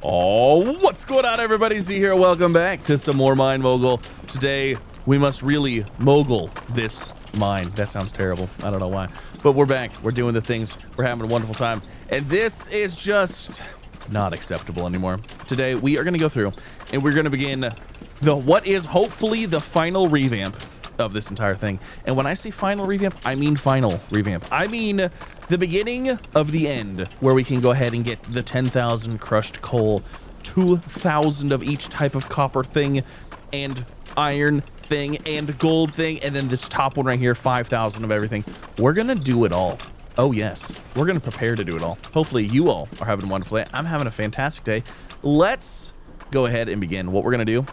Oh, what's going on, everybody? Z here. Welcome back to some more Mine Mogul. Today, we must really mogul this mine. That sounds terrible. I don't know why. But we're back. We're doing the things. We're having a wonderful time. And this is just not acceptable anymore. Today, we are going to go through and we're going to begin what is hopefully the final revamp of this entire thing. And when I say final revamp, I mean final revamp. I mean the beginning of the end, where we can go ahead and get the 10,000 crushed coal, 2,000 of each type of copper thing, and iron thing, and gold thing, and then this top one right here, 5,000 of everything. We're gonna do it all. Oh yes, we're gonna prepare to do it all. Hopefully you all are having a wonderful day. I'm having a fantastic day. Let's go ahead and begin. What we're gonna do,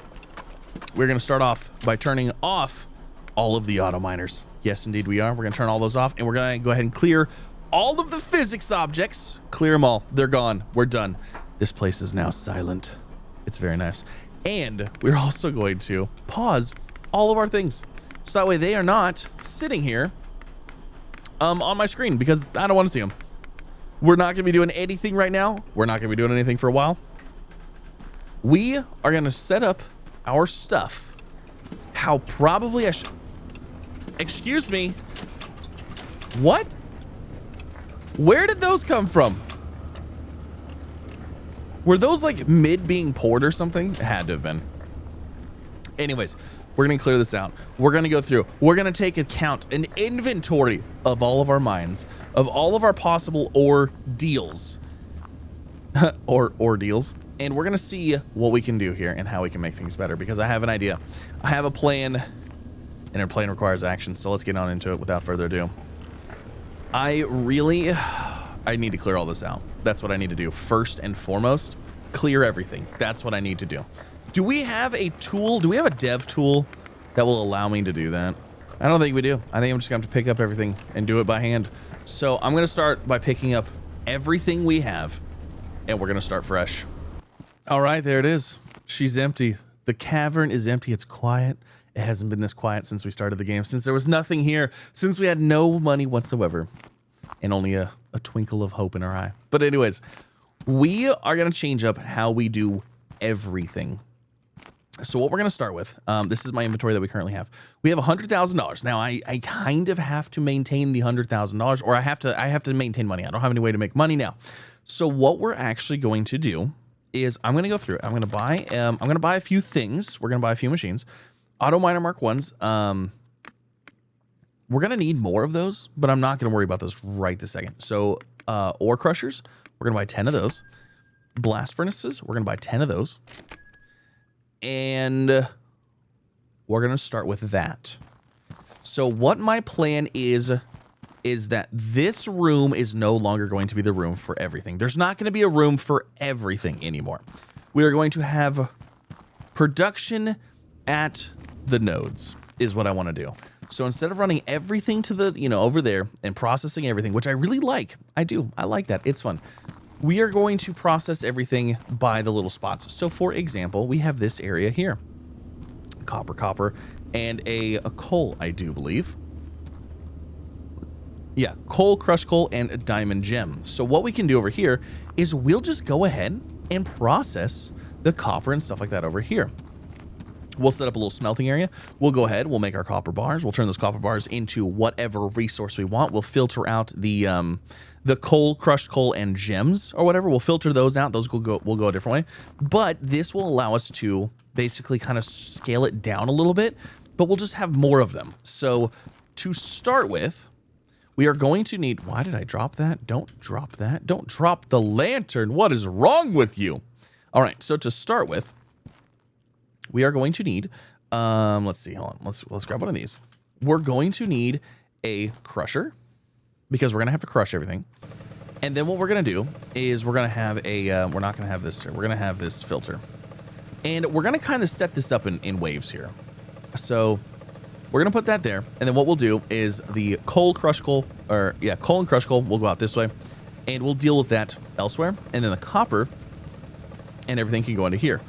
we're gonna start off by turning off all of the auto miners. Yes, indeed we are. We're gonna turn all those off, and we're gonna go ahead and clear all of the physics objects. Clear them all. They're gone. We're done. This place is now silent. It's very nice. And we're also going to pause all of our things, so that way they are not sitting here on my screen, because I don't want to see them. We're not gonna be doing anything right now. We're not gonna be doing anything for a while. We are gonna set up our stuff how probably I should. Excuse me. What? Where did those come from? Were those like mid being poured or something? It had to have been. Anyways, we're gonna clear this out. We're gonna go through. We're gonna take account, an inventory of all of our mines, of all of our possible ore deals, or deals, and we're gonna see what we can do here and how we can make things better. Because I have an idea. I have a plan, and our plan requires action. So let's get on into it without further ado. I need to clear all this out. That's what I need to do first and foremost. Clear everything. That's what I need to do. Do we have a tool? Do we have a dev tool that will allow me to do that? I don't think we do. I think I'm just going to have to pick up everything and do it by hand. So I'm going to start by picking up everything we have, and we're going to start fresh. All right, there it is. She's empty. The cavern is empty. It's quiet. It hasn't been this quiet since we started the game, since there was nothing here, since we had no money whatsoever, and only a twinkle of hope in our eye. But anyways, we are going to change up how we do everything. So what we're going to start with, this is my inventory that we currently have. We have $100,000. Now, I kind of have to maintain the $100,000, or I have to maintain money. I don't have any way to make money now. So what we're actually going to do is I'm going to go through. I'm going to buy a few things. We're going to buy a few machines. Auto miner Mark 1s. We're going to need more of those, but I'm not going to worry about those right this second. So ore crushers, we're going to buy 10 of those. Blast furnaces, we're going to buy 10 of those. And we're going to start with that. So what my plan is that this room is no longer going to be the room for everything. There's not going to be a room for everything anymore. We are going to have production at the nodes is what I want to do. So instead of running everything to the, over there and processing everything, which I really like, I like that. It's fun. We are going to process everything by the little spots. So for example, we have this area here, copper, and a coal, I do believe. Yeah, coal, crushed coal, and a diamond gem. So what we can do over here is we'll just go ahead and process the copper and stuff like that over here. We'll set up a little smelting area. We'll go ahead. We'll make our copper bars. We'll turn those copper bars into whatever resource we want. We'll filter out the coal, crushed coal, and gems or whatever. We'll filter those out. Those will go a different way. But this will allow us to basically kind of scale it down a little bit, but we'll just have more of them. So to start with, we are going to need... Why did I drop that? Don't drop that. Don't drop the lantern. What is wrong with you? All right, so to start with, we are going to need, let's see, hold on. Let's grab one of these. We're going to need a crusher because we're going to have to crush everything. And then what we're going to do is we're going to have a, we're not going to have this here. We're going to have this filter. And we're going to kind of set this up in waves here. So we're going to put that there. And then what we'll do is the coal, crushed coal, coal and crushed coal will go out this way. And we'll deal with that elsewhere. And then the copper and everything can go into here.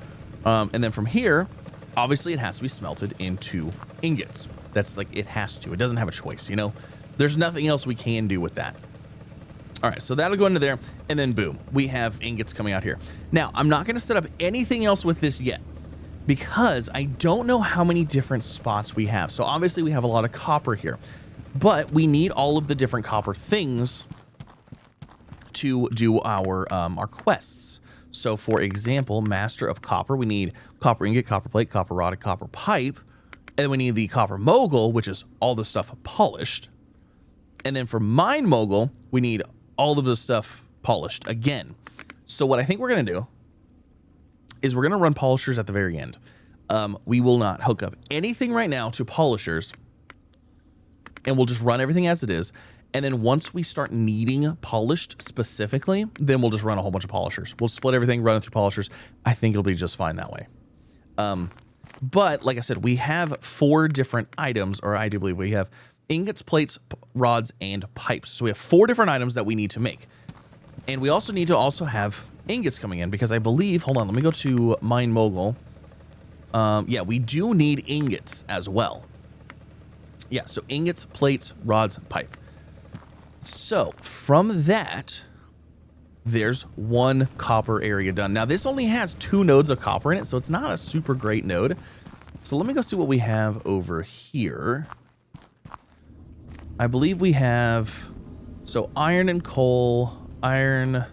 And then from here, obviously it has to be smelted into ingots. That's like, it has to. It doesn't have a choice, There's nothing else we can do with that. All right, so that'll go into there, and then boom, we have ingots coming out here. Now, I'm not going to set up anything else with this yet because I don't know how many different spots we have. So obviously we have a lot of copper here, but we need all of the different copper things to do our quests. So for example, Master of Copper, we need copper ingot, copper plate, copper rod, and copper pipe. And then we need the Copper Mogul, which is all the stuff polished. And then for Mine Mogul, we need all of the stuff polished again. So what I think we're going to do is we're going to run polishers at the very end. We will not hook up anything right now to polishers, and we'll just run everything as it is. And then once we start needing polished specifically, then we'll just run a whole bunch of polishers. We'll split everything, run it through polishers. I think it'll be just fine that way. But like I said, we have 4 different items, or I do believe we have ingots, plates, rods, and pipes. So we have 4 different items that we need to make. And we also need to have ingots coming in because I believe, hold on, let me go to Mine Mogul. Yeah, we do need ingots as well. Yeah, so ingots, plates, rods, pipe. So from that, there's 1 copper area done. Now this only has 2 nodes of copper in it, so it's not a super great node. So let me go see what we have over here. I believe we have, so iron and coal, iron.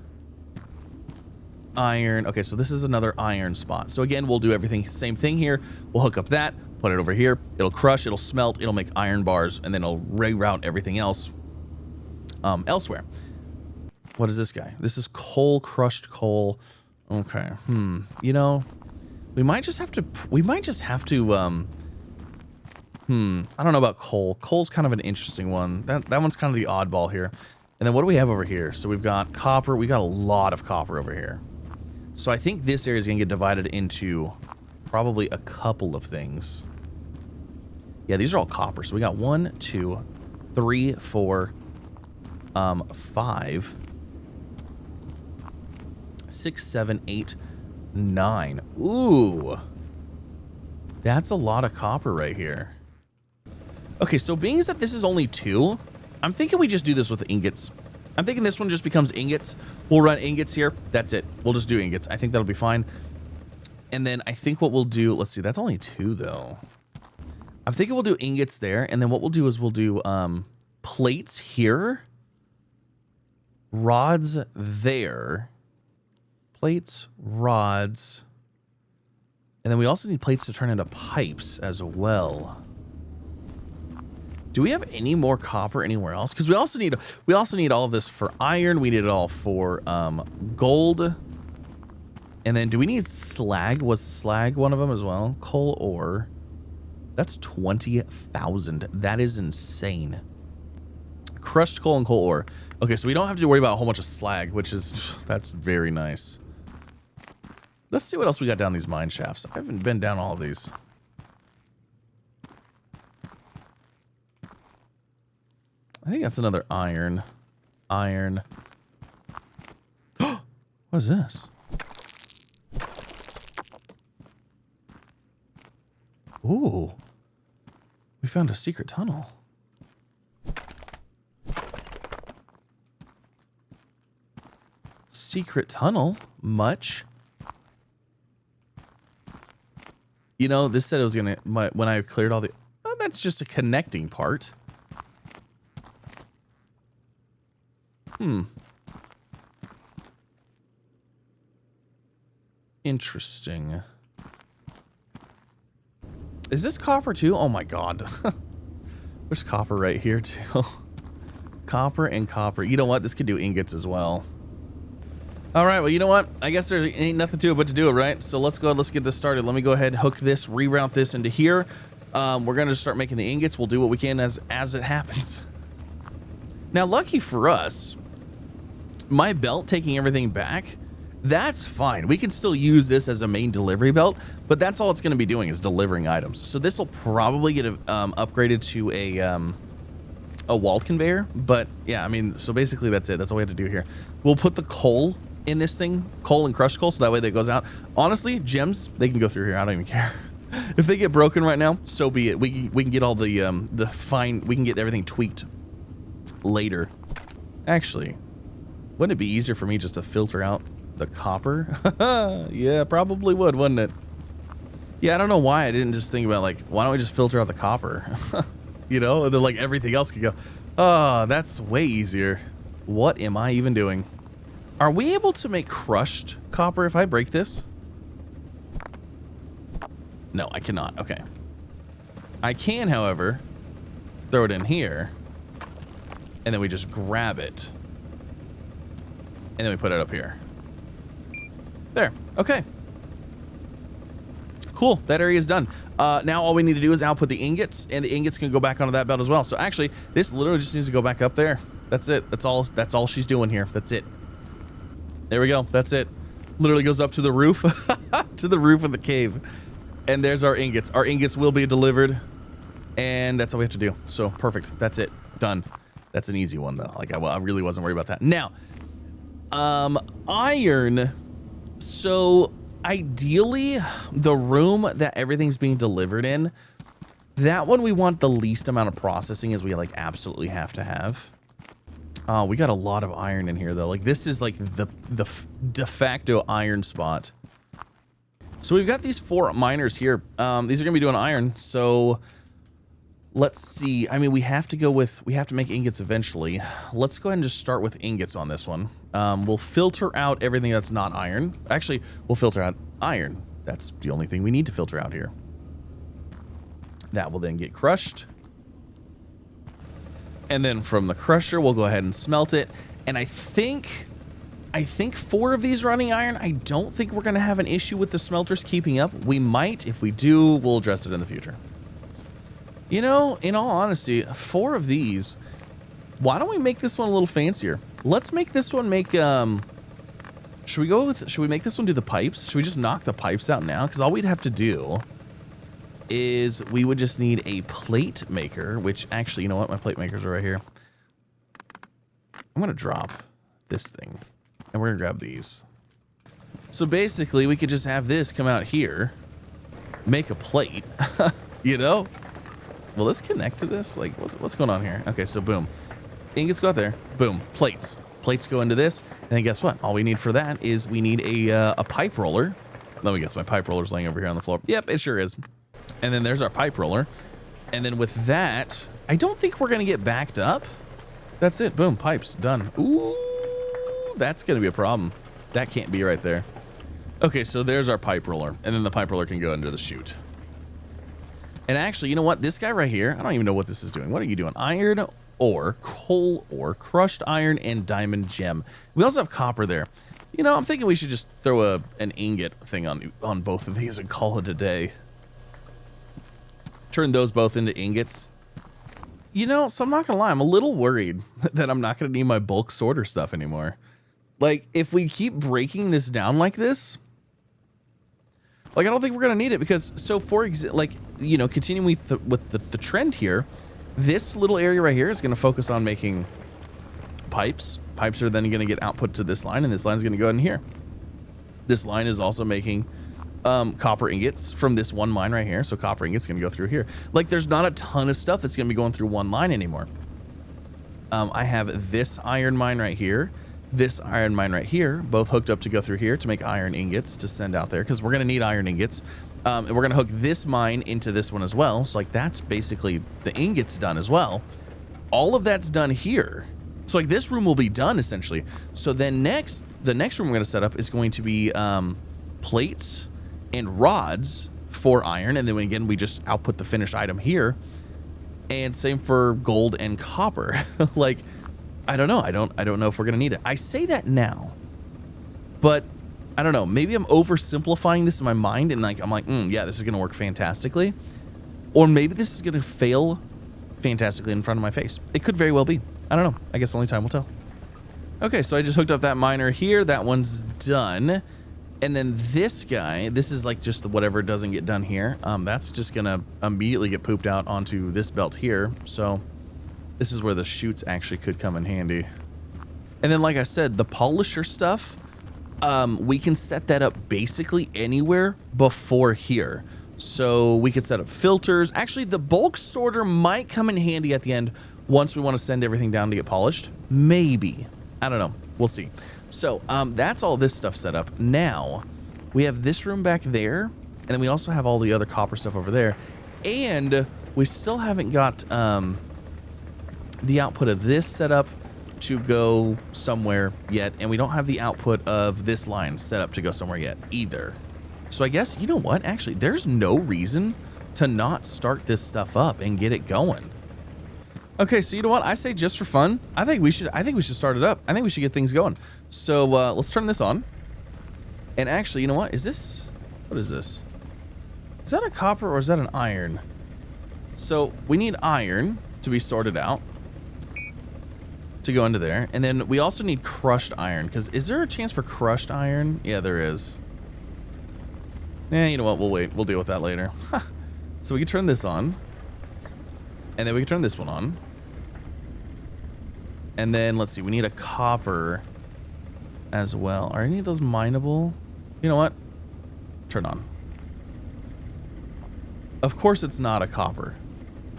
Okay, so this is another iron spot. So again, we'll do everything, same thing here. We'll hook up that, put it over here. It'll crush, it'll smelt, it'll make iron bars, and then it'll reroute everything else elsewhere. What is this guy? This is coal, crushed coal. Okay. You know, we might just have to, I don't know about coal. Coal's kind of an interesting one. That one's kind of the oddball here. And then what do we have over here? So we've got copper. We got a lot of copper over here. So I think this area is going to get divided into probably a couple of things. Yeah, these are all copper. So we got 1, 2, 3, 4, 5, 6, 7, 8, 9. Ooh. That's a lot of copper right here. Okay, so being as that this is only 2, I'm thinking we just do this with ingots. I'm thinking this one just becomes ingots. We'll run ingots here. That's it. We'll just do ingots. I think that'll be fine. And then I think what we'll do, let's see, that's only 2 though. I'm thinking we'll do ingots there. And then what we'll do is we'll do plates here. Rods there. Plates, rods. And then we also need plates to turn into pipes as well. Do we have any more copper anywhere else? Because we also need all of this for iron. We need it all for gold. And then do we need slag? Was slag one of them as well? Coal ore. That's 20,000. That is insane. Crushed coal and coal ore. Okay, so we don't have to worry about a whole bunch of slag, which is, that's very nice. Let's see what else we got down these mine shafts. I haven't been down all of these. I think that's another iron. Iron. What is this? Ooh. We found a secret tunnel. Secret tunnel? Much? You know, this said it was gonna, when I cleared all the, oh, that's just a connecting part. Interesting. Is this copper too? Oh my god. There's copper right here too. Copper and copper. You know what? This could do ingots as well. All right, well, you know what? I guess there ain't nothing to it but to do it, right? So let's go ahead, let's get this started. Let me go ahead, hook this, reroute this into here. We're gonna start making the ingots. We'll do what we can as it happens. Now, lucky for us, my belt taking everything back, that's fine. We can still use this as a main delivery belt, but that's all it's going to be doing is delivering items. So this will probably get upgraded to a walled conveyor. But yeah, I mean, so basically that's it. That's all we have to do here. We'll put the coal in this thing, coal and crushed coal, so that way that goes out. Honestly, gems, they can go through here. I don't even care. If they get broken right now, so be it. We can get all the fine. We can get everything tweaked later. Actually, Wouldn't it be easier for me just to filter out the copper? Yeah, probably would, wouldn't it? Yeah, I don't know why I didn't just think about, like, why don't we just filter out the copper? You know, and then, like, everything else could go. Oh, that's way easier. What am I even doing? Are we able to make crushed copper if I break this? No, I cannot. Okay. I can, however, throw it in here, and then we just grab it, and then we put it up here. There. Okay. Cool. That area is done. Now all we need to do is output the ingots, and the ingots can go back onto that belt as well. So actually, this literally just needs to go back up there. That's it. That's all she's doing here. That's it. There we go. That's it. Literally goes up to the roof, to the roof of the cave. And there's our ingots. Our ingots will be delivered, and that's all we have to do. So perfect. That's it. Done. That's an easy one though. Like I really wasn't worried about that. Now, iron. So ideally, the room that everything's being delivered in, that one we want the least amount of processing as we like absolutely have to have. We got a lot of iron in here though. Like this is like the de facto iron spot. So we've got these 4 miners here. These are gonna be doing iron. So let's see. I mean, we have to make ingots eventually. Let's go ahead and just start with ingots on this one. We'll filter out everything that's not iron. Actually, we'll filter out iron. That's the only thing we need to filter out here. That will then get crushed. And then from the crusher, we'll go ahead and smelt it. And I think 4 of these running iron. I don't think we're going to have an issue with the smelters keeping up. We might. If we do, we'll address it in the future. You know, in all honesty, 4 of these, why don't we make this one a little fancier? Let's make this one should we make this one do the pipes? Should we just knock the pipes out now? Because all we'd have to do is we would just need a plate maker, which actually, you know what? My plate makers are right here. I'm going to drop this thing, and we're going to grab these. So basically, we could just have this come out here, make a plate, you know? Will this connect to this? Like, what's going on here? Okay, so boom. Ingots go out there. Boom. Plates. Plates go into this. And then guess what? All we need for that is we need a pipe roller. Let me guess. My pipe roller's laying over here on the floor. Yep, it sure is. And then there's our pipe roller. And then with that, I don't think we're going to get backed up. That's it. Boom. Pipes. Done. Ooh, that's going to be a problem. That can't be right there. Okay, so there's our pipe roller. And then the pipe roller can go under the chute. And actually, you know what? This guy right here, I don't even know what this is doing. What are you doing? Iron ore, coal ore, crushed iron, and diamond gem. We also have copper there. You know, I'm thinking we should just throw an ingot thing on both of these and call it a day. Turn those both into ingots. You know, so I'm not going to lie. I'm a little worried that I'm not going to need my bulk sorter stuff anymore. Like, if we keep breaking this down like this, like, I don't think we're going to need it because, so for example, like, you know, continuing with the trend here, this little area right here is going to focus on making pipes. Pipes are then going to get output to this line, and this line is going to go in here. This line is also making copper ingots from this one mine right here. So copper ingots going to go through here. Like, there's not a ton of stuff that's going to be going through one line anymore. I have this iron mine right here. This iron mine right here, both hooked up to go through here to make iron ingots to send out there because we're going to need iron ingots. And we're going to hook this mine into this one as well. So like that's basically the ingots done as well. All of that's done here. So like this room will be done essentially. So then the next room we're going to set up is going to be plates and rods for iron. And then again, we just output the finished item here. And same for gold and copper. Like, I don't know. I don't know if we're going to need it. I say that now, but I don't know. Maybe I'm oversimplifying this in my mind and like, I'm like, yeah, this is going to work fantastically. Or maybe this is going to fail fantastically in front of my face. It could very well be. I don't know. I guess only time will tell. Okay, so I just hooked up that miner here. That one's done. And then this guy, this is like just whatever doesn't get done here. That's just going to immediately get pooped out onto this belt here. So this is where the chutes actually could come in handy. And then, like I said, the polisher stuff, we can set that up basically anywhere before here. So we could set up filters. Actually, the bulk sorter might come in handy at the end once we want to send everything down to get polished. Maybe. I don't know. We'll see. So that's all this stuff set up. Now we have this room back there, and then we also have all the other copper stuff over there, and we still haven't got the output of this set up to go somewhere yet, and we don't have the output of this line set up to go somewhere yet either. So I guess, you know what, actually there's no reason to not start this stuff up and get it going. Okay, so you know what, I say just for fun, I think we should start it up. I think we should get things going. So let's turn this on. And actually, you know what is this? What is this? Is that a copper or is that an iron? So we need iron to be sorted out to go into there, and then we also need crushed iron, because is there a chance for crushed iron? Yeah, there is. You know what, we'll wait, we'll deal with that later. So we can turn this on, and then we can turn this one on, and then let's see, we need a copper as well. Are any of those mineable? You know what, turn on. Of course it's not a copper.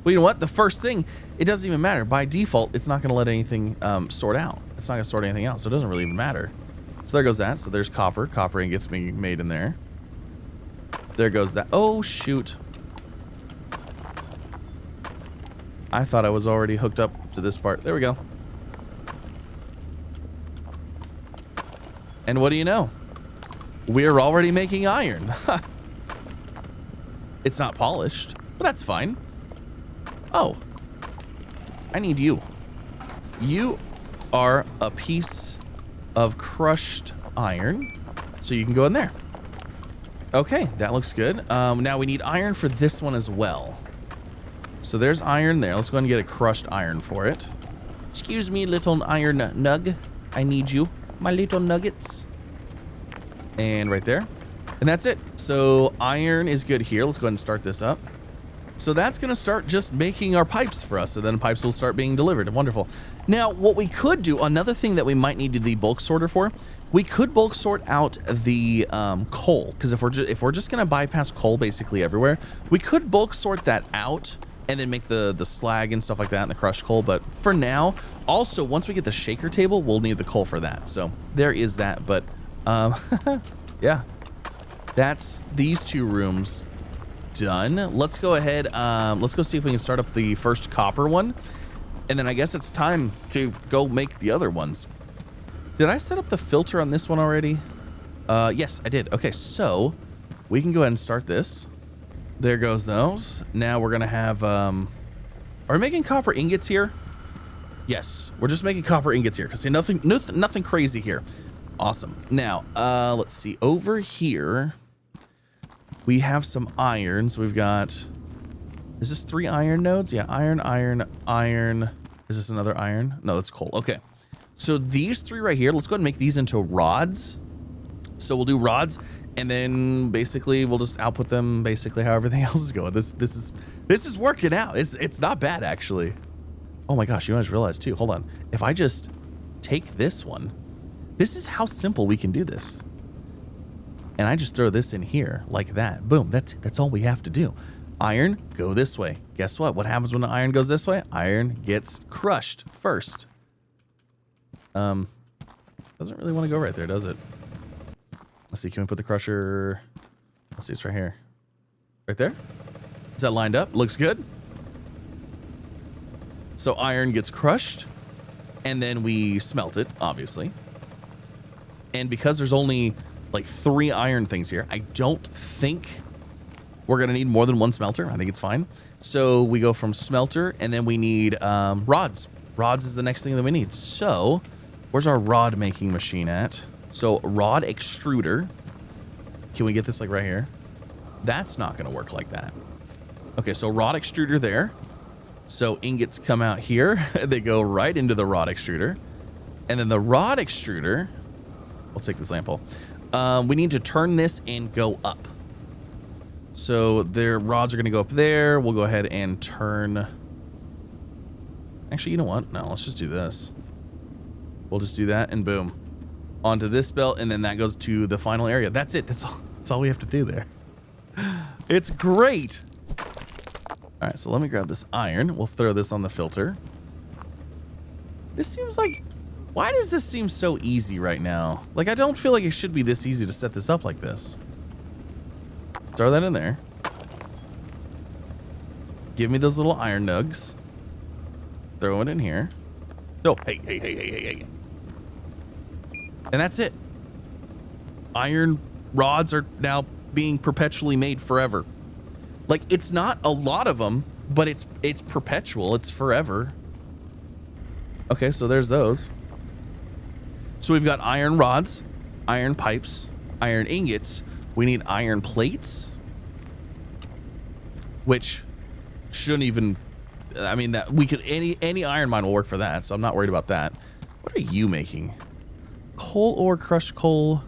Well, you know what? The first thing, it doesn't even matter. By default, it's not going to let anything sort out. It's not going to sort anything out, so it doesn't really even matter. So there goes that. So there's copper. Copper ingots being made in there. There goes that. Oh, shoot. I thought I was already hooked up to this part. There we go. And what do you know? We're already making iron. It's not polished, but that's fine. Oh, I need you. You are a piece of crushed iron, so you can go in there. Okay, that looks good. Now we need iron for this one as well. So there's iron there. Let's go ahead and get a crushed iron for it. Excuse me, little iron nug. I need you, my little nuggets. And right there. And that's it. So iron is good here. Let's go ahead and start this up. So that's going to start just making our pipes for us, and then pipes will start being delivered. Wonderful. Now, what we could do, another thing that we might need the bulk sorter for, we could bulk sort out the coal, because if we're just going to bypass coal basically everywhere, we could bulk sort that out and then make the slag and stuff like that and the crushed coal. But for now, also once we get the shaker table, we'll need the coal for that. So there is that. But yeah, that's these two rooms done. Let's go ahead. Let's go see if we can start up the first copper one, and then I guess it's time to go make the other ones. Did I set up the filter on this one already? Yes, I did. Okay, so we can go ahead and start this. There goes those. Now we're gonna have. Are we making copper ingots here? Yes, we're just making copper ingots here because nothing crazy here. Awesome. Now, let's see over here. We have some irons. We've got, is this 3 iron nodes? Yeah, iron, iron, iron. Is this another iron? No, that's coal. Okay. So these 3 right here, let's go ahead and make these into rods. So we'll do rods, and then basically we'll just output them basically how everything else is going. This is working out. It's not bad actually. Oh my gosh, you guys realize too. Hold on. If I just take this one, this is how simple we can do this. And I just throw this in here like that. Boom. That's all we have to do. Iron, go this way. Guess what? What happens when the iron goes this way? Iron gets crushed first. Doesn't really want to go right there, does it? Let's see. Can we put the crusher? Let's see. It's right here. Right there. Is that lined up? Looks good. So iron gets crushed, and then we smelt it, obviously. And because there's only like 3 iron things here, I don't think we're gonna need more than 1 smelter. I think it's fine. So we go from smelter, and then we need rods. Rods is the next thing that we need. So where's our rod making machine at? So rod extruder. Can we get this like right here? That's not gonna work like that. Okay, so rod extruder there. So ingots come out here. They go right into the rod extruder. And then the rod extruder, we'll take this lamp pole. We need to turn this and go up. So their rods are going to go up there. We'll go ahead and turn. Actually, you know what? No, let's just do this. We'll just do that and boom. Onto this belt, and then that goes to the final area. That's it. That's all we have to do there. It's great. All right, so let me grab this iron. We'll throw this on the filter. This seems like Why does this seem so easy right now? Like, I don't feel like it should be this easy to set this up like this. Throw that in there. Give me those little iron nugs. Throw it in here. No, hey. And that's it. Iron rods are now being perpetually made forever. Like, it's not a lot of them, but it's perpetual. It's forever. Okay, so there's those. So we've got iron rods, iron pipes, iron ingots. We need iron plates, which shouldn't even, I mean, that we could, any iron mine will work for that, so I'm not worried about that. What are you making? Coal ore, crushed coal,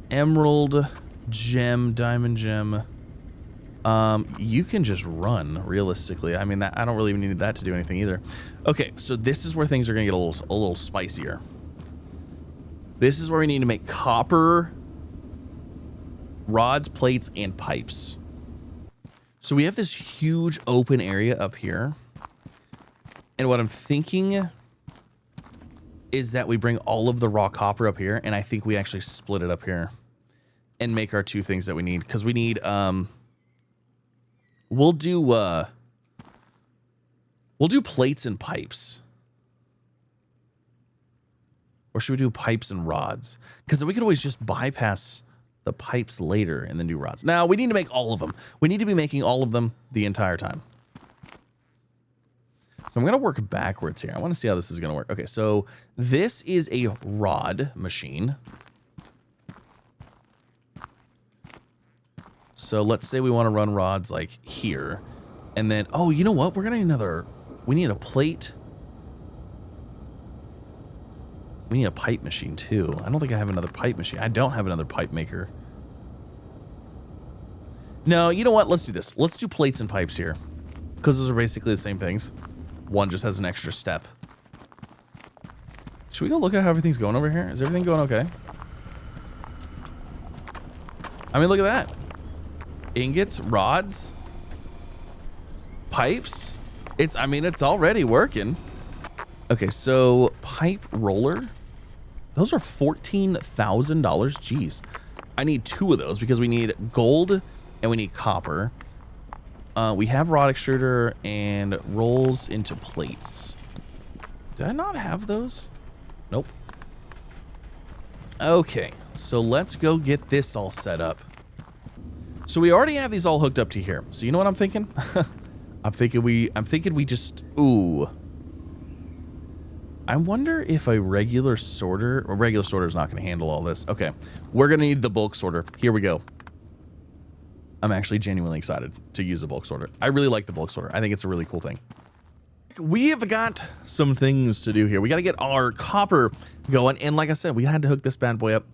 emerald, gem, diamond gem. You can just run, realistically. I mean, that I don't really need that to do anything either. Okay, so this is where things are gonna get a little spicier. This is where we need to make copper rods, plates, and pipes. So we have this huge open area up here. And what I'm thinking is that we bring all of the raw copper up here, and I think we actually split it up here and make our two things that we need. Because we need, we'll do plates and pipes. Or should we do pipes and rods? Because we could always just bypass the pipes later and then do rods. Now, we need to make all of them. We need to be making all of them the entire time. So I'm going to work backwards here. I want to see how this is going to work. Okay, so this is a rod machine. So let's say we want to run rods like here. And then, oh, you know what? We're going to need another, we need a plate. We need a pipe machine too. I don't think I have another pipe machine. I don't have another pipe maker. No, you know what? Let's do this. Let's do plates and pipes here. Because those are basically the same things. One just has an extra step. Should we go look at how everything's going over here? Is everything going okay? I mean, look at that. Ingots, rods, pipes. I mean, it's already working. Okay, so pipe roller. Those are $14,000. Jeez. I need 2 of those because we need gold and we need copper. We have rod extruder and rolls into plates. Did I not have those? Nope. Okay, so let's go get this all set up. So we already have these all hooked up to here. So you know what I'm thinking? I'm thinking we just, ooh. I wonder if a regular sorter is not going to handle all this. Okay, we're going to need the bulk sorter. Here we go. I'm actually genuinely excited to use the bulk sorter. I really like the bulk sorter. I think it's a really cool thing. We have got some things to do here. We got to get our copper going. And like I said, we had to hook this bad boy up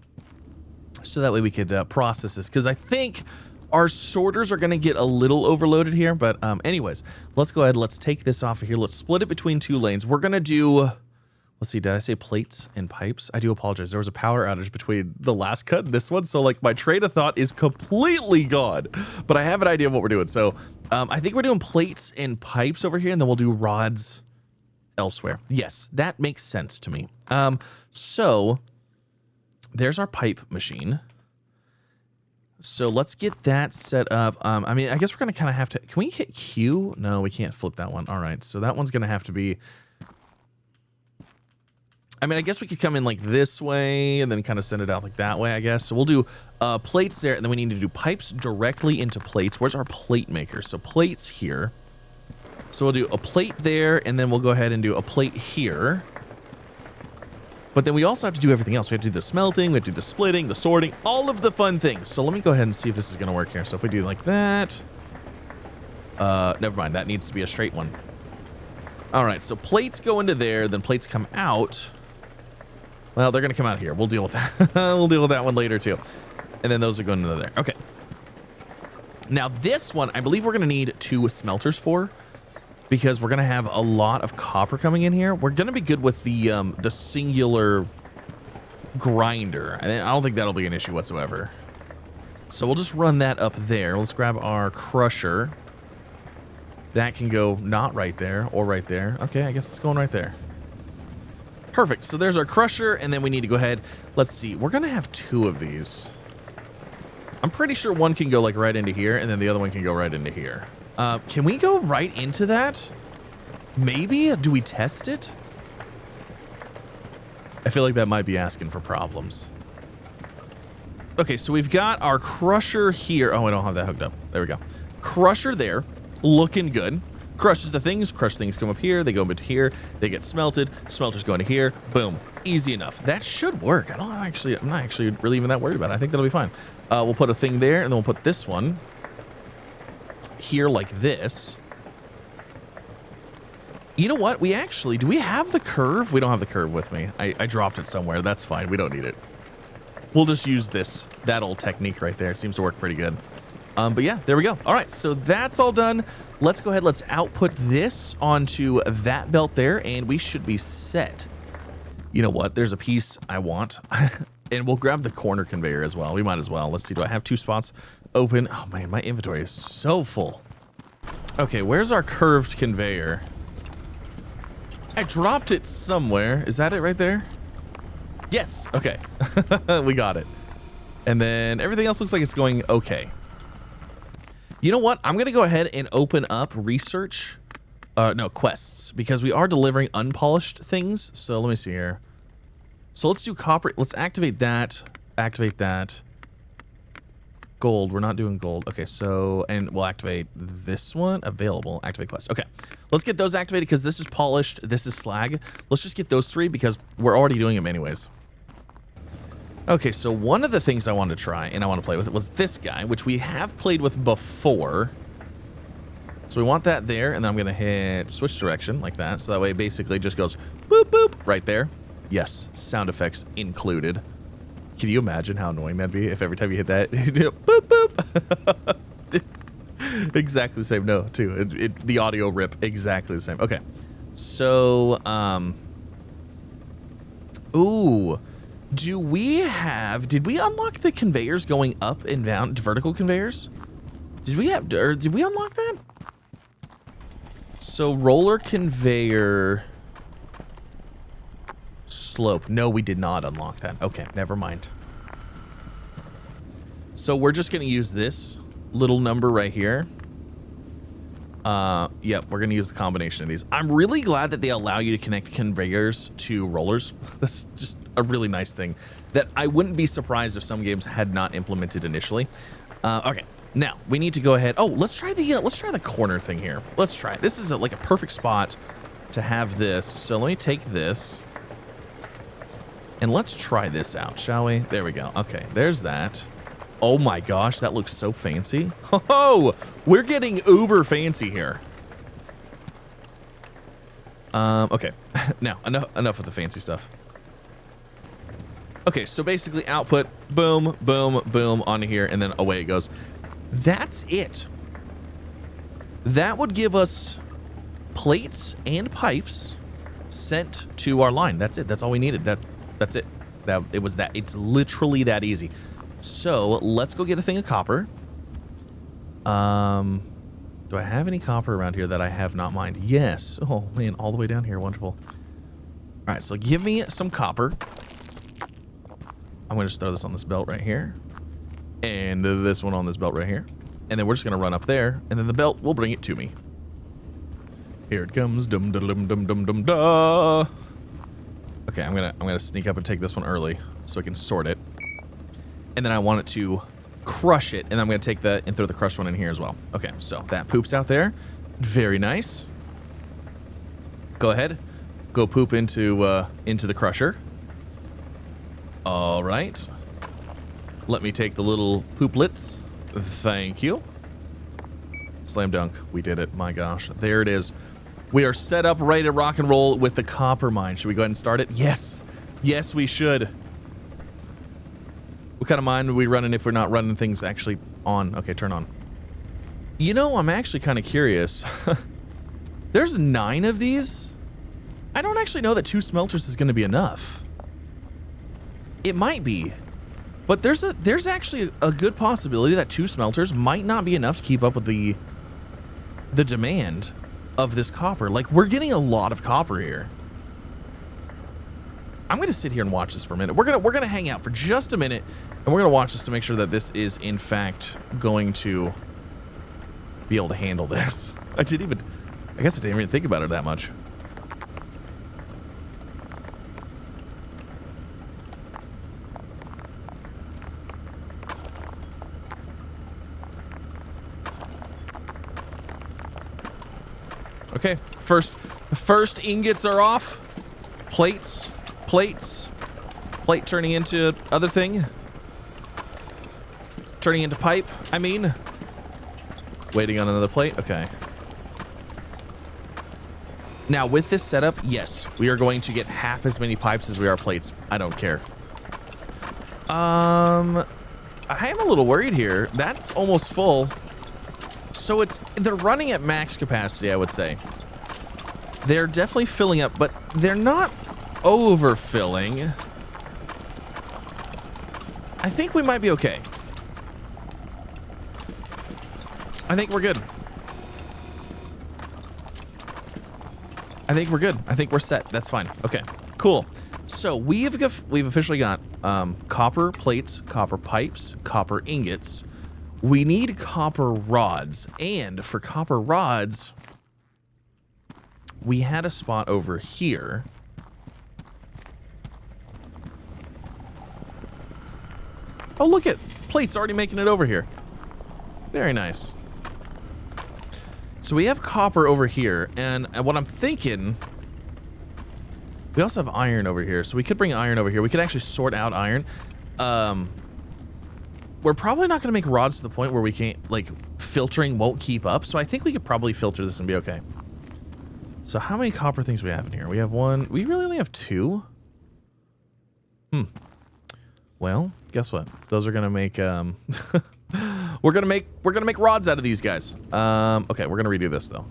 so that way we could process this. Because I think our sorters are going to get a little overloaded here. But anyways, let's go ahead. Let's take this off of here. Let's split it between 2 lanes. We're going to do... Let's see, did I say plates and pipes? I do apologize. There was a power outage between the last cut and this one. So like my train of thought is completely gone, but I have an idea of what we're doing. So I think we're doing plates and pipes over here and then we'll do rods elsewhere. Yes, that makes sense to me. So there's our pipe machine. So let's get that set up. I mean, I guess we're going to kind of have to, can we hit Q? No, we can't flip that one. All right. So that one's going to have to be, I mean, I guess we could come in like this way and then kind of send it out like that way, I guess. So we'll do plates there, and then we need to do pipes directly into plates. Where's our plate maker? So plates here. So we'll do a plate there, and then we'll go ahead and do a plate here. But then we also have to do everything else. We have to do the smelting, we have to do the splitting, the sorting, all of the fun things. So let me go ahead and see if this is going to work here. So if we do like that, never mind, that needs to be a straight one. All right, so plates go into there, then plates come out. Well, they're going to come out here. We'll deal with that. We'll deal with that one later, too. And then those are going into there. Okay. Now, this one, I believe we're going to need 2 smelters for because we're going to have a lot of copper coming in here. We're going to be good with the singular grinder. I don't think that'll be an issue whatsoever. So we'll just run that up there. Let's grab our crusher. That can go not right there or right there. Okay, I guess it's going right there. Perfect. So there's our crusher, and then we need to go ahead. Let's see. We're going to have 2 of these. I'm pretty sure one can go like right into here, and then the other one can go right into here. Can we go right into that? Maybe? Do we test it? I feel like that might be asking for problems. Okay, so we've got our crusher here. Oh, I don't have that hooked up. There we go. Crusher there, looking good. Crushes the things. Crushed things come up here. They go into here. They get smelted. Smelters go into here. Boom. Easy enough. That should work. I'm not actually really even that worried about it. I think that'll be fine. We'll put a thing there, and then we'll put this one here like this. You know what? Do we have the curve? We don't have the curve with me. I dropped it somewhere. That's fine. We don't need it. We'll just use that old technique right there. It seems to work pretty good. But yeah, there we go. All right, so that's all done. Let's go ahead. Let's output this onto that belt there, and we should be set. You know what? There's a piece I want, and we'll grab the corner conveyor as well. We might as well. Let's see. Do I have 2 spots open? Oh, man, my inventory is so full. Okay, where's our curved conveyor? I dropped it somewhere. Is that it right there? Yes. Okay. We got it. And then everything else looks like it's going okay. You know what? I'm going to go ahead and open up research. No, quests. Because we are delivering unpolished things. So let me see here. So let's do copper. Let's activate that. Activate that. Gold. We're not doing gold. Okay, so, and we'll activate this one. Available. Activate quest. Okay. Let's get those activated because this is polished. This is slag. Let's just get those 3 because we're already doing them anyways. Okay, so one of the things I wanted to try and I want to play with was this guy, which we have played with before. So we want that there, and then I'm going to hit switch direction like that. So that way it basically just goes boop, boop, right there. Yes, sound effects included. Can you imagine how annoying that'd be if every time you hit that, boop, boop. Exactly the same. No, too. The audio rip, exactly the same. Okay. So, ooh. Did we unlock the conveyors going up and down, vertical conveyors? Did we unlock that? So roller conveyor slope. No, we did not unlock that. Okay, never mind. So we're just going to use this little number right here. Yep, we're going to use the combination of these. I'm really glad that they allow you to connect conveyors to rollers. That's just a really nice thing that I wouldn't be surprised if some games had not implemented initially. Okay, now we need to go ahead. Oh, let's try the corner thing here. Let's try it. This is like a perfect spot to have this. So let me take this and let's try this out, shall we? There we go. Okay, there's that. Oh my gosh, that looks so fancy. Oh, we're getting uber fancy here. Okay, now enough of the fancy stuff. Okay, so basically output, boom, boom, boom, onto here, and then away it goes. That's it. That would give us plates and pipes sent to our line. That's it. That's all we needed. That's it. It's literally that easy. So let's go get a thing of copper. Do I have any copper around here that I have not mined? Yes. Oh man, all the way down here. Wonderful. All right, so give me some copper. I'm gonna just throw this on this belt right here, and this one on this belt right here, and then we're just gonna run up there, and then the belt will bring it to me. Here it comes. Dum dum dum dum dum dum da. Okay, I'm gonna sneak up and take this one early so I can sort it. And then I want it to crush it, and I'm going to take and throw the crushed one in here as well. Okay, so that poops out there. Very nice. Go ahead. Go poop into the crusher. All right. Let me take the little pooplets. Thank you. Slam dunk. We did it. My gosh. There it is. We are set up, ready to rock and roll with the copper mine. Should we go ahead and start it? Yes. Yes, we should. What kind of mine are we running if we're not running things actually on? Okay, turn on. You know, I'm actually kind of curious. There's 9 of these. I don't actually know that 2 smelters is going to be enough. It might be. But there's actually a good possibility that 2 smelters might not be enough to keep up with the demand of this copper. Like, we're getting a lot of copper here. I'm going to sit here and watch this for a minute. We're going to hang out for just a minute, and we're going to watch this to make sure that this is, in fact, going to be able to handle this. I guess I didn't even think about it that much. Okay, first ingots are off. Plates. Plate turning into other thing. Turning into pipe, I mean. Waiting on another plate, okay. Now with this setup, yes, we are going to get half as many pipes as we are plates. I don't care. I am a little worried here. That's almost full. So they're running at max capacity, I would say. They're definitely filling up, but they're not overfilling. I think we might be okay. I think we're good. I think we're good. I think we're set. That's fine. Okay, cool. So we've officially got copper plates, copper pipes, copper ingots. We need copper rods, and for copper rods, we had a spot over here. Oh, look at plates already making it over here. Very nice. So we have copper over here, and what I'm thinking, we also have iron over here, so we could bring iron over here. We could actually sort out iron. We're probably not going to make rods to the point where we can't, like, filtering won't keep up, so I think we could probably filter this and be okay. So how many copper things do we have in here? We have one. We really only have two. Well, guess what? Those are going to make, we're gonna make rods out of these guys. Okay, we're gonna redo this though.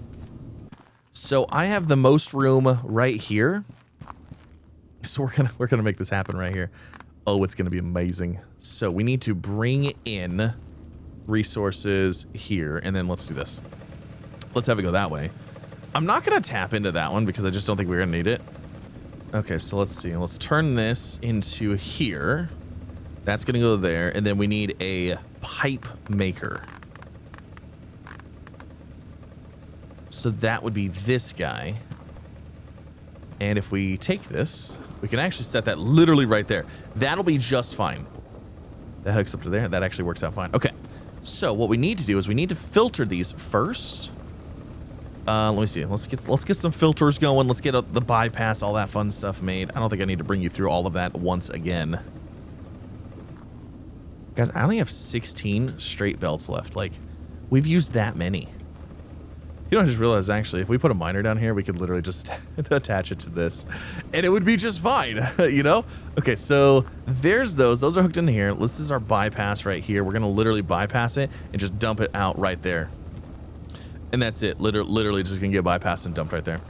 So I have the most room right here. So we're gonna make this happen right here. Oh, it's gonna be amazing. So we need to bring in resources here, and then let's do this. Let's have it go that way. I'm not gonna tap into that one because I just don't think we're gonna need it. Okay, so let's see. Let's turn this into here. That's gonna go there, and then we need a pipe maker. So that would be this guy. And if we take this, we can actually set that literally right there. That'll be just fine. That hooks up to there. That actually works out fine. Okay. So what we need to do is we need to filter these first. Let me see. Let's get some filters going. Let's get the bypass, all that fun stuff made. I don't think I need to bring you through all of that once again. Guys, I only have 16 straight belts left. Like, we've used that many. You know, I just realized, actually, if we put a miner down here, we could literally just attach it to this, and it would be just fine, you know? Okay, so there's those. Those are hooked into here. This is our bypass right here. We're going to literally bypass it and just dump it out right there. And that's it. Literally just going to get bypassed and dumped right there.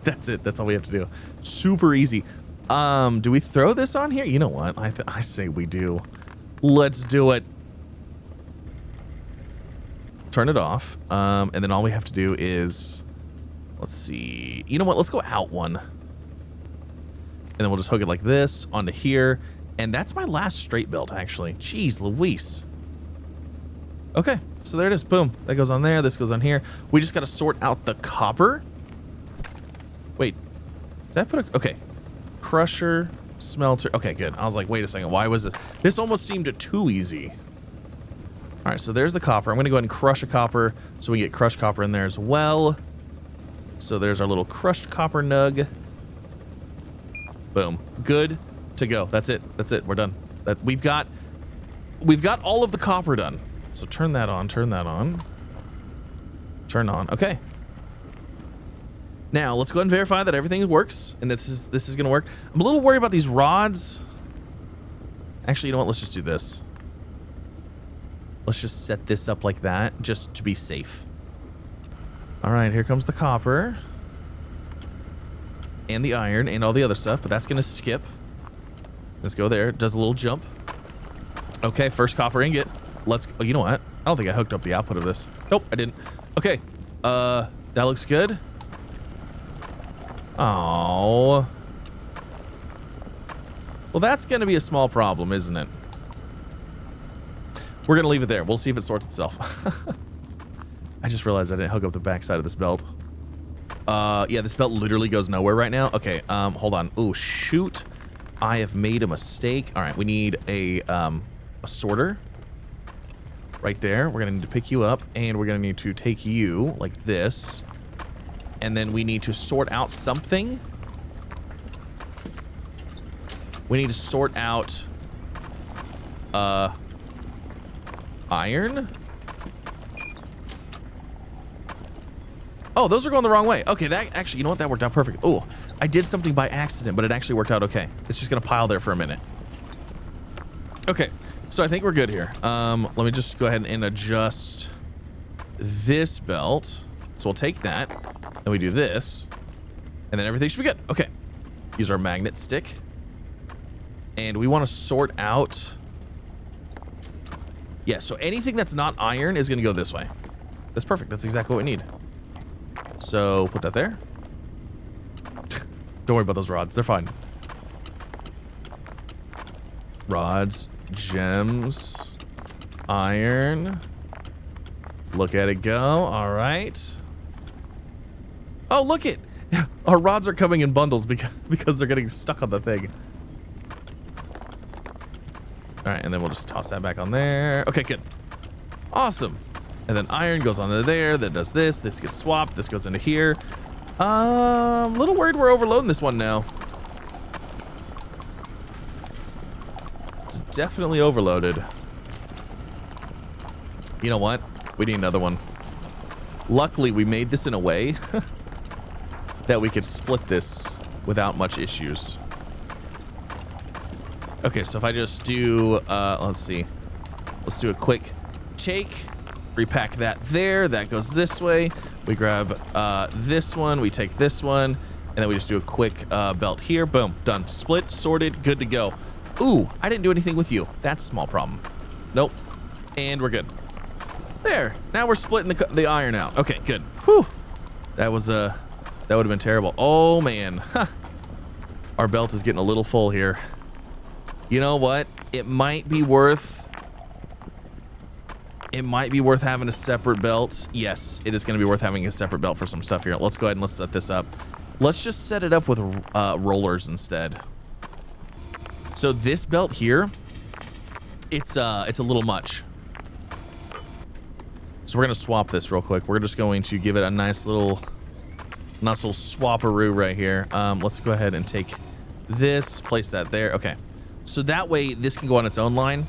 That's it. That's all we have to do. Super easy. Do we throw this on here? You know what? I say we do. Let's do it. Turn it off. And then all we have to do is, let's see. You know what? Let's go out one. And then we'll just hook it like this onto here. And that's my last straight belt, actually. Jeez Louise. Okay, so there it is. Boom. That goes on there. This goes on here. We just got to sort out the copper. Wait. Did I put a... Okay. Crusher... Smelter. Okay, good. I was like, wait a second. Why was it? This almost seemed too easy. All right, so there's the copper. I'm going to go ahead and crush a copper so we get crushed copper in there as well. So there's our little crushed copper nug. Boom. Good to go. That's it. That's it. We're done. We've got all of the copper done. So turn that on. Turn that on. Turn on. Okay. Now, let's go ahead and verify that everything works, and this is going to work. I'm a little worried about these rods. Actually, you know what? Let's just do this. Let's just set this up like that, just to be safe. All right, here comes the copper. And the iron, and all the other stuff, but that's going to skip. Let's go there. It does a little jump. Okay, first copper ingot. Let's... Oh, you know what? I don't think I hooked up the output of this. Nope, I didn't. Okay, that looks good. Oh, Well, that's going to be a small problem, isn't it? We're going to leave it there. We'll see if it sorts itself. I just realized I didn't hook up the backside of this belt. Yeah, this belt literally goes nowhere right now. Okay, hold on. Oh, shoot. I have made a mistake. All right, we need a sorter right there. We're going to need to pick you up, and we're going to need to take you like this. And then we need to sort out something. We need to sort out iron. Oh, those are going the wrong way. Okay, that actually, you know what? That worked out perfect. Oh, I did something by accident, but it actually worked out okay. It's just going to pile there for a minute. Okay, so I think we're good here. Let me just go ahead and adjust this belt. So we'll take that, and we do this, and then everything should be good. Okay, use our magnet stick. And we want to sort out... Yeah, so anything that's not iron is going to go this way. That's perfect. That's exactly what we need. So put that there. Don't worry about those rods. They're fine. Rods, gems, iron. Look at it go. All right. Oh, look it. Our rods are coming in bundles because they're getting stuck on the thing. All right, and then we'll just toss that back on there. Okay, good. Awesome. And then iron goes onto there, that does this. This gets swapped, this goes into here. A little worried we're overloading this one now. It's definitely overloaded. You know what? We need another one. Luckily, we made this in a way that we could split this without much issues. Okay, so if I just do, let's see. Let's do a quick take. Repack that there. That goes this way. We grab this one. We take this one. And then we just do a quick belt here. Boom. Done. Split, sorted, good to go. Ooh, I didn't do anything with you. That's a small problem. Nope. And we're good. There. Now we're splitting the iron out. Okay, good. Whew. That was, that would have been terrible. Oh, man. Our belt is getting a little full here. You know what? It might be worth having a separate belt. Yes, it is going to be worth having a separate belt for some stuff here. Let's go ahead and let's set this up. Let's just set it up with rollers instead. So this belt here, it's a little much. So we're going to swap this real quick. We're just going to give it a nice little swapperoo right here. Let's go ahead and take this, place that there. Okay. So that way this can go on its own line,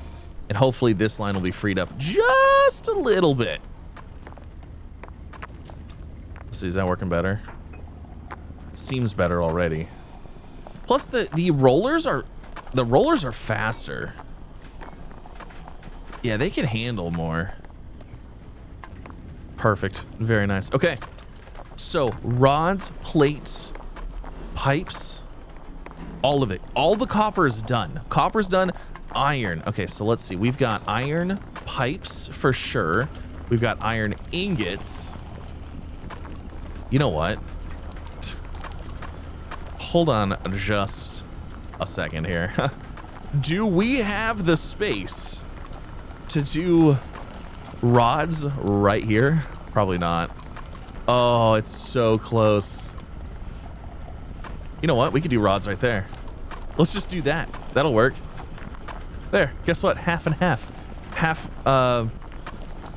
and hopefully this line will be freed up just a little bit. Let's see, is that working better? Seems better already. Plus the rollers are faster. Yeah, they can handle more. Perfect. Very nice. Okay. So rods, plates, pipes, all of it. All the copper is done. Copper's done. Iron. Okay, so let's see. We've got iron pipes for sure. We've got iron ingots. You know what? Hold on just a second here. Do we have the space to do rods right here? Probably not. Oh, it's so close. You know what? We could do rods right there. Let's just do that. That'll work. There. Guess what? Half and half. Half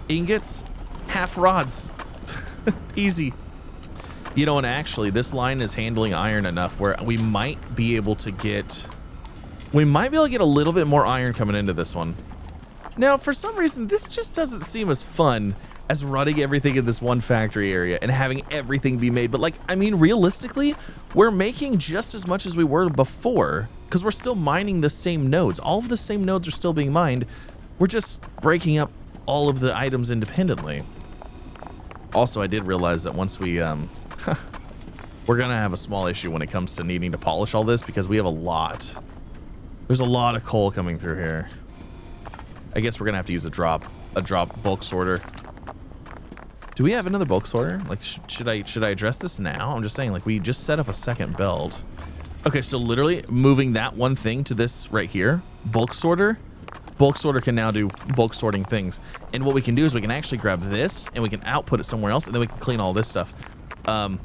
ingots, half rods. Easy. You know, and actually, this line is handling iron enough where we might be able to get a little bit more iron coming into this one. Now, for some reason, this just doesn't seem as fun as running everything in this one factory area and having everything be made. But, like, I mean, realistically, we're making just as much as we were before because we're still mining the same nodes. All of the same nodes are still being mined. We're just breaking up all of the items independently. Also, I did realize that once we, we're going to have a small issue when it comes to needing to polish all this because we have a lot. There's a lot of coal coming through here. I guess we're going to have to use a drop bulk sorter. Do we have another bulk sorter? Like, should I address this now? I'm just saying, like, we just set up a second belt. Okay, so literally moving that one thing to this right here, bulk sorter can now do bulk sorting things. And what we can do is we can actually grab this and we can output it somewhere else, and then we can clean all this stuff. That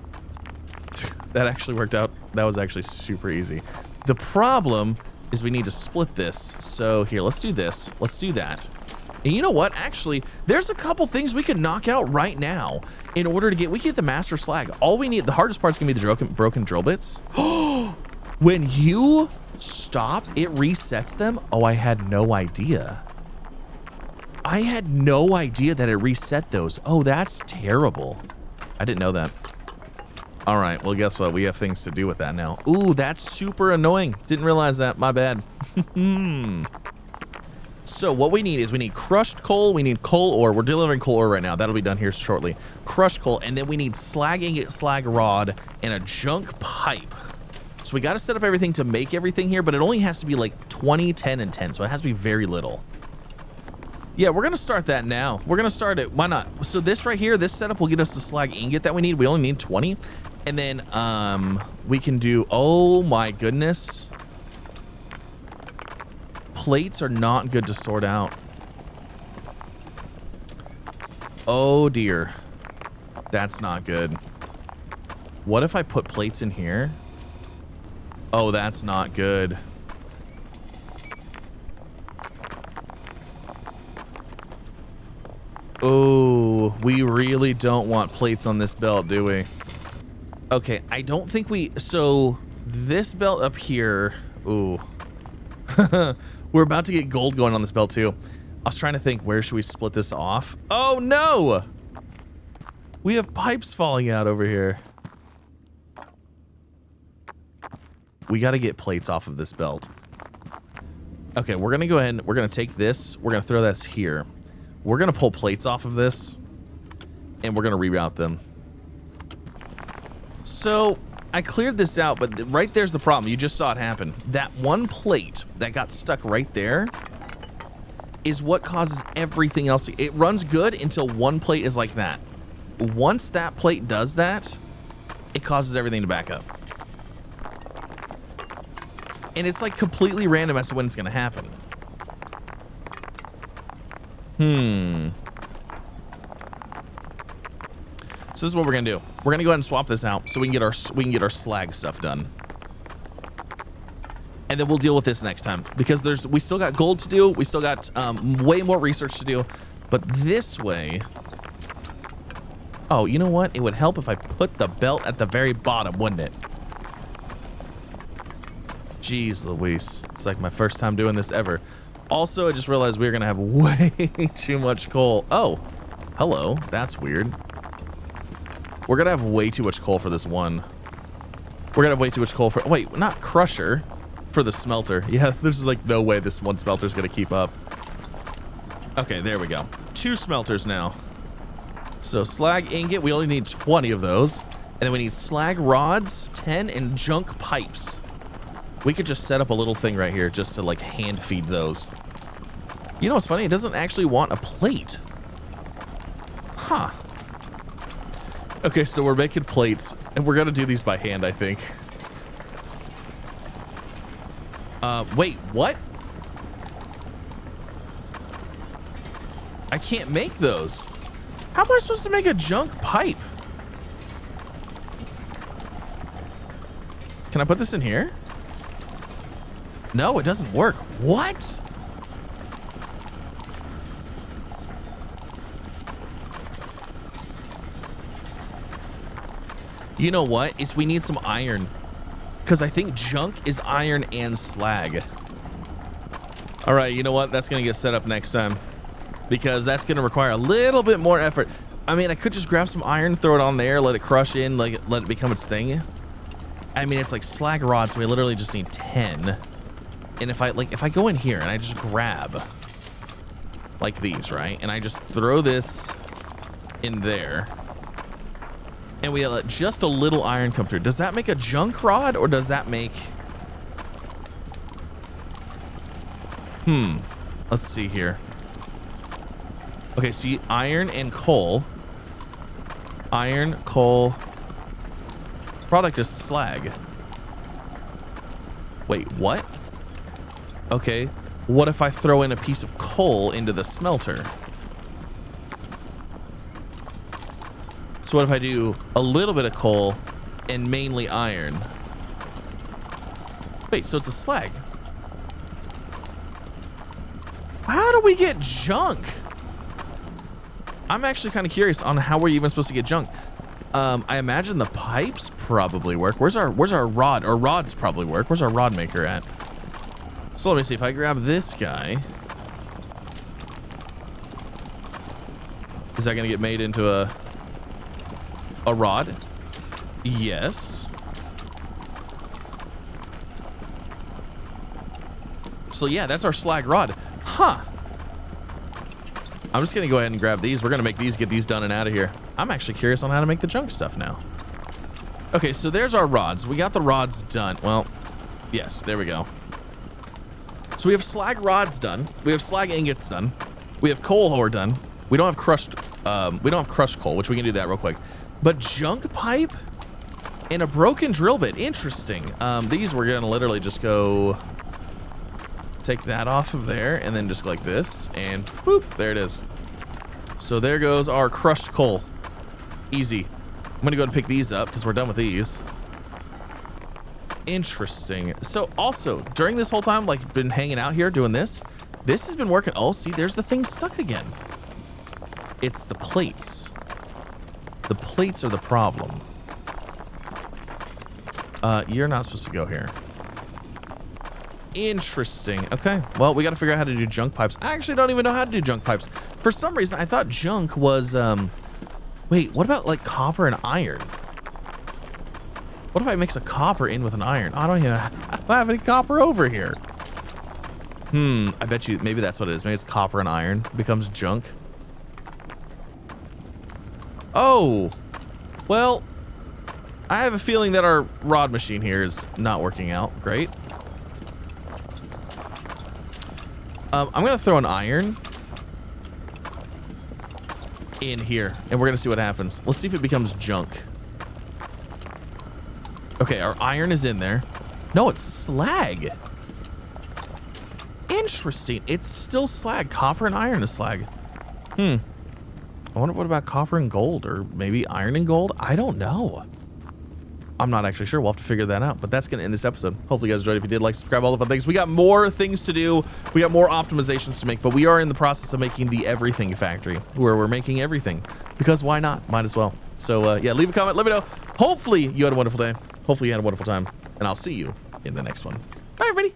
actually worked out. That was actually super easy. The problem is we need to split this. So here, let's do this. Let's do that. And you know what? Actually, there's a couple things we could knock out right now in order to get, we get the master slag. All we need, the hardest part's gonna be the broken drill bits. When you stop, it resets them. Oh, I had no idea. I had no idea that it reset those. Oh, that's terrible. I didn't know that. All right, well, guess what? We have things to do with that now. Ooh, that's super annoying. Didn't realize that. My bad. So what we need is we need crushed coal. We need coal ore. We're delivering coal ore right now. That'll be done here shortly. Crushed coal, and then we need slag ingot, slag rod, and a junk pipe. So we got to set up everything to make everything here, but it only has to be like 20, 10, and 10. So it has to be very little. Yeah, we're going to start that now. We're going to start it. Why not? So this right here, this setup will get us the slag ingot that we need. We only need 20. And then we can do, oh my goodness. Plates are not good to sort out. Oh dear. That's not good. What if I put plates in here? Oh, that's not good. Oh, we really don't want plates on this belt, do we? Okay, I don't think we... So, this belt up here... Ooh. We're about to get gold going on this belt, too. I was trying to think, where should we split this off? Oh, no! We have pipes falling out over here. We got to get plates off of this belt. Okay, we're going to go ahead and we're going to take this. We're going to throw this here. We're going to pull plates off of this. And we're going to reroute them. So, I cleared this out, but right there's the problem. You just saw it happen. That one plate that got stuck right there is what causes everything else. It runs good until one plate is like that. Once that plate does that, it causes everything to back up. And it's like completely random as to when it's going to happen. So this is what we're gonna do. We're gonna go ahead and swap this out so we can get our slag stuff done. And then we'll deal with this next time because we still got gold to do. We still got way more research to do. But this way, oh, you know what? It would help if I put the belt at the very bottom, wouldn't it? Jeez Louise, it's like my first time doing this ever. Also, I just realized we're gonna have way too much coal. Oh, hello, that's weird. We're gonna have way too much coal for this one. We're gonna have way too much coal for, wait, not crusher, for the smelter. Yeah, there's like no way this one smelter's gonna keep up. Okay, there we go. 2 smelters now. So slag ingot, we only need 20 of those. And then we need slag rods, 10, and junk pipes. We could just set up a little thing right here just to like hand feed those. You know what's funny? It doesn't actually want a plate. Huh. Okay, so we're making plates, and we're gonna do these by hand, I think. Wait, what? I can't make those. How am I supposed to make a junk pipe? Can I put this in here? No, it doesn't work. What? You know what? It's we need some iron. Because I think junk is iron and slag. All right, you know what? That's going to get set up next time. Because that's going to require a little bit more effort. I mean, I could just grab some iron, throw it on there, let it crush in, let it become its thing. I mean, it's like slag rods, so we literally just need 10. And if I go in here and I just grab like these, right? And I just throw this in there. And we let just a little iron come through. Does that make a junk rod or does that make... Let's see here. Okay, see, iron and coal. Iron, coal. Product is slag. Wait, what? Okay. What if I throw in a piece of coal into the smelter? So what if I do a little bit of coal and mainly iron? Wait, so it's a slag. How do we get junk? I'm actually kind of curious on how we're even supposed to get junk. I imagine the pipes probably work. Where's our rod? Or rods probably work. Where's our rod maker at? So let me see if I grab this guy. Is that gonna get made into a rod? Yes. So yeah, that's our slag rod. Huh. I'm just gonna go ahead and grab these. We're gonna make these, get these done and out of here. I'm actually curious on how to make the junk stuff now. Okay, so there's our rods. We got the rods done. Well, yes, there we go. So we have slag rods done. We have slag ingots done. We have coal ore done. We don't have crushed coal, which we can do that real quick. But junk pipe and a broken drill bit. Interesting. These we're gonna literally just go take that off of there and then just go like this and boop, there it is. So there goes our crushed coal. Easy. I'm gonna go ahead and pick these up because we're done with these. Interesting. So also during this whole time, like, been hanging out here doing this has been working. Oh, see, there's the thing stuck again. It's the plates. The plates are the problem. You're not supposed to go here. Interesting. Okay, well, we got to figure out how to do junk pipes. I actually don't even know how to do junk pipes. For some reason, I thought junk was, wait, what about like copper and iron? What if I mix a copper in with an iron? I don't have any copper over here. I bet you, maybe that's what it is. Maybe it's copper and iron becomes junk. Oh, well, I have a feeling that our rod machine here is not working out great. I'm gonna throw an iron in here and we're gonna see what happens. Let's see if it becomes junk. Okay, our iron is in there. No, it's slag. Interesting. It's still slag. Copper and iron is slag. I wonder what about copper and gold, or maybe iron and gold? I don't know. I'm not actually sure. We'll have to figure that out, but that's going to end this episode. Hopefully you guys enjoyed. If you did, like, subscribe, all the fun things. We got more things to do. We got more optimizations to make, but we are in the process of making the everything factory where we're making everything because why not? Might as well. So yeah, leave a comment. Let me know. Hopefully you had a wonderful day. Hopefully you had a wonderful time, and I'll see you in the next one. Bye, everybody.